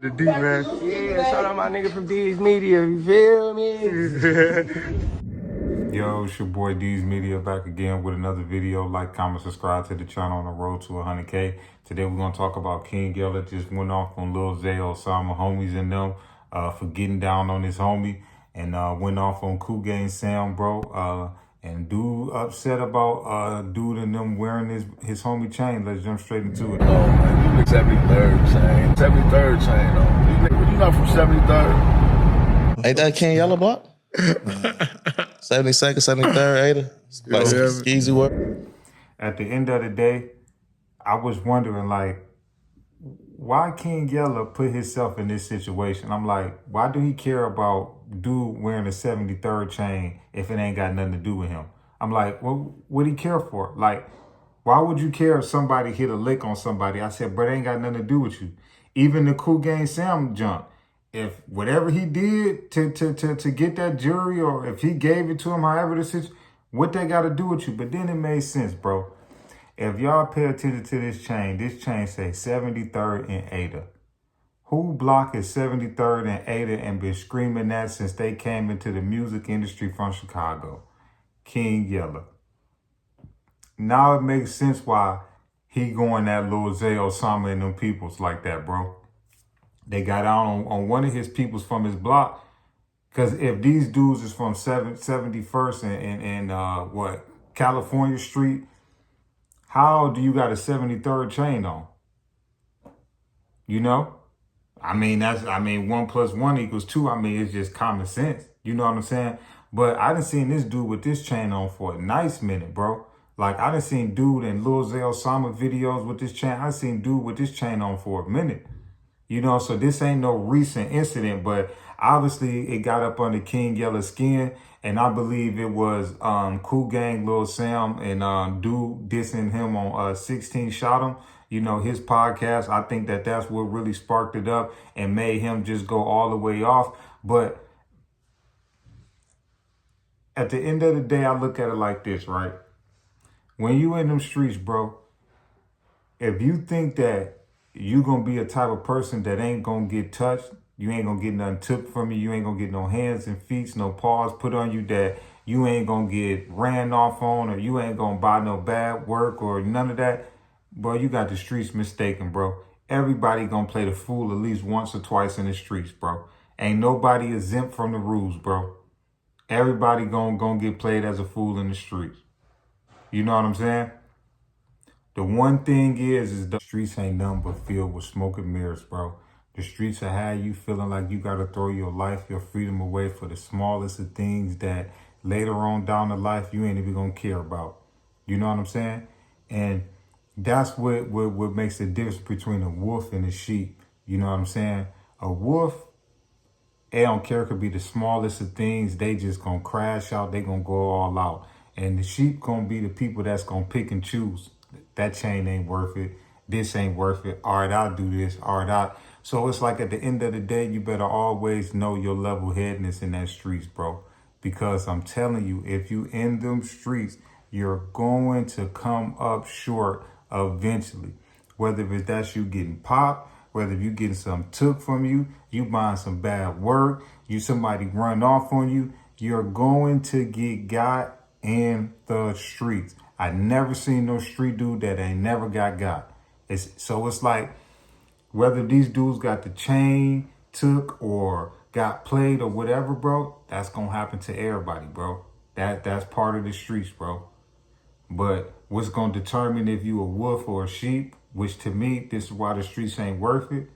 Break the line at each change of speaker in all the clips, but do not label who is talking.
The D, man.
Yeah, shout out my nigga from D's Media, you feel me?
Yo, it's your boy D's Media back again with another video. Like, comment, subscribe to the channel on the road to 100K. Today we're going to talk about King Yella just went off on Lil Zay, Osama, homies and them for getting down on his homie and went off on confrontation, bro. And dude upset about dude and them wearing his homie chain. Let's jump straight into it.
Oh, man, you 73rd chain. 73rd chain, though. You not from 73rd?
Ain't that King Yella block? 72nd, 73rd, Ada. Like skeezy work.
At the end of the day, I was wondering, like, why King Yella put himself in this situation? I'm like, why do he care about dude wearing a 73rd chain if it ain't got nothing to do with him? I'm like, well, what do he care for? Like, why would you care if somebody hit a lick on somebody? I said, but it ain't got nothing to do with you. Even the Cool Gang Sam junk. If whatever he did to get that jury, or if he gave it to him, however the situation, what they got to do with you? But then it made sense, bro. If y'all pay attention to this chain say 73rd and Ada. Who block is 73rd and Ada and been screaming that since they came into the music industry from Chicago? King Yella. Now it makes sense why he going at Lil Zay, Osama and them peoples like that, bro. They got out on one of his peoples from his block. Because if these dudes is from 71st and California Street, how do you got a 73rd chain on? You know? I mean, 1 + 1 = 2. I mean, it's just common sense. You know what I'm saying? But I done seen this dude with this chain on for a nice minute, bro. Like, I done seen dude in Lil Zay Osama videos with this chain. I done seen dude with this chain on for a minute. You know, so this ain't no recent incident, but obviously it got up under King Yella's skin. And I believe it was Cool Gang, Lil Sam, and dude dissing him on 16 Shot Him. You know, his podcast. I think that's what really sparked it up and made him just go all the way off. But at the end of the day, I look at it like this, right? When you in them streets, bro, if you think that you gonna be a type of person that ain't gonna get touched, you ain't gonna get nothing took from you ain't gonna get no hands and feet, no paws put on you, that you ain't gonna get ran off on, or you ain't gonna buy no bad work or none of that, bro, you got the streets mistaken, bro. Everybody gonna play the fool at least once or twice in the streets, bro. Ain't nobody exempt from the rules, bro. Everybody gonna get played as a fool in the streets. You know what I'm saying? The one thing is the streets ain't nothing but filled with smoke and mirrors, bro. The streets will have you feeling like you got to throw your life, your freedom away for the smallest of things that later on down the life you ain't even going to care about. You know what I'm saying? And that's what makes the difference between a wolf and a sheep. You know what I'm saying? A wolf, they don't care. It could be the smallest of things. They just going to crash out. They going to go all out. And the sheep going to be the people that's going to pick and choose. That chain ain't worth it. This ain't worth it. All right, I'll do this. All right, So it's like at the end of the day, you better always know your level-headedness in that streets, bro. Because I'm telling you, if you in them streets, you're going to come up short eventually. Whether it's that's you getting popped, whether you getting something took from you, you buying some bad work, somebody run off on you, you're going to get got in the streets. I never seen no street dude that ain't never got. So it's like, whether these dudes got the chain took or got played or whatever, bro, that's gonna happen to everybody, bro. That's part of the streets, bro. But what's gonna determine if you a wolf or a sheep, which to me, this is why the streets ain't worth it,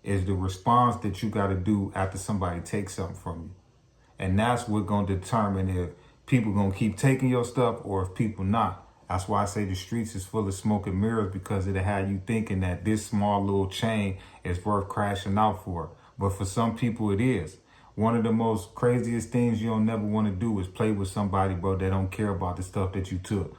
is the response that you gotta do after somebody takes something from you. And that's what's gonna determine if people gonna keep taking your stuff or if people not. That's why I say the streets is full of smoke and mirrors, because it'll have you thinking that this small little chain is worth crashing out for. But for some people it is. One of the most craziest things you don't never want to do is play with somebody, bro, that don't care about the stuff that you took.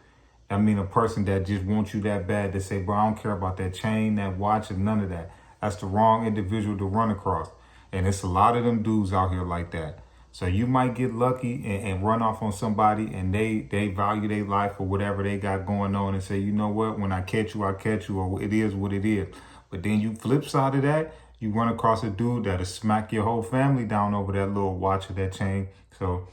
I mean, a person that just wants you that bad to say, bro, I don't care about that chain, that watch, and none of that. That's the wrong individual to run across. And it's a lot of them dudes out here like that. So you might get lucky and run off on somebody and they value their life or whatever they got going on and say, you know what, when I catch you, or it is what it is. But then you flip side of that, you run across a dude that'll smack your whole family down over that little watch or that chain. So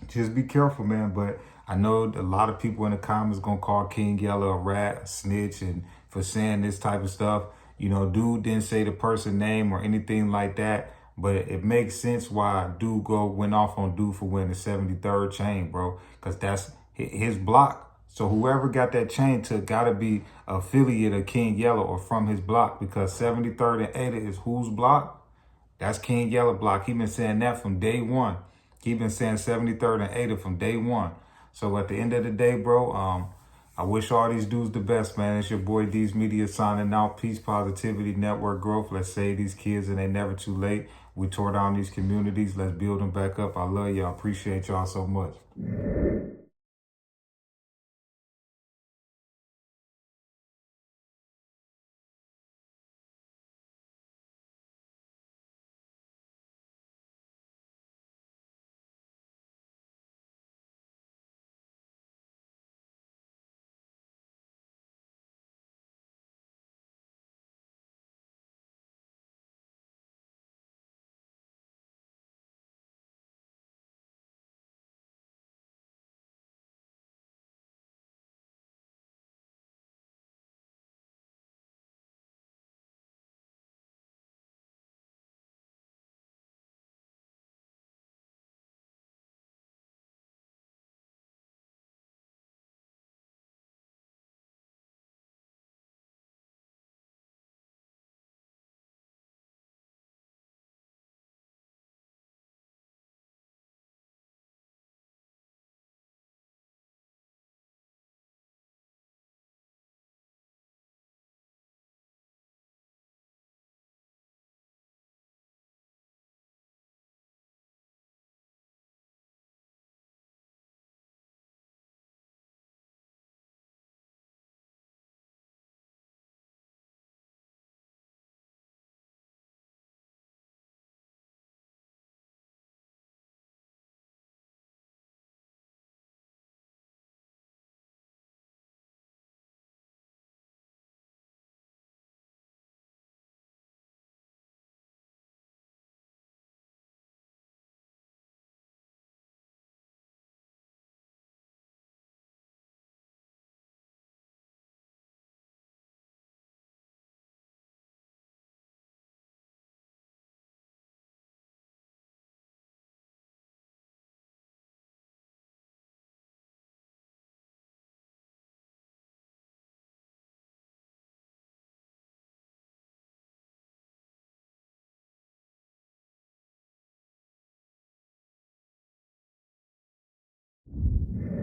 just be careful, man. But I know a lot of people in the comments gonna call King Yella a rat, a snitch, and for saying this type of stuff. You know, dude didn't say the person name or anything like that. But it makes sense why dude went off on dude for winning the 73rd chain, bro. Because that's his block. So whoever got that chain gotta be affiliate of King Yella or from his block, because 73rd and Ada is whose block? That's King Yella block. He been saying that from day one. He been saying 73rd and Ada from day one. So at the end of the day, bro, I wish all these dudes the best, man. It's your boy D's Media signing out. Peace, positivity, network growth. Let's save these kids and they never too late. We tore down these communities. Let's build them back up. I love y'all. Appreciate y'all so much.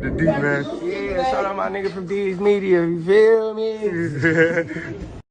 The D, man. Yeah, shout out my nigga from D's Media, you feel me?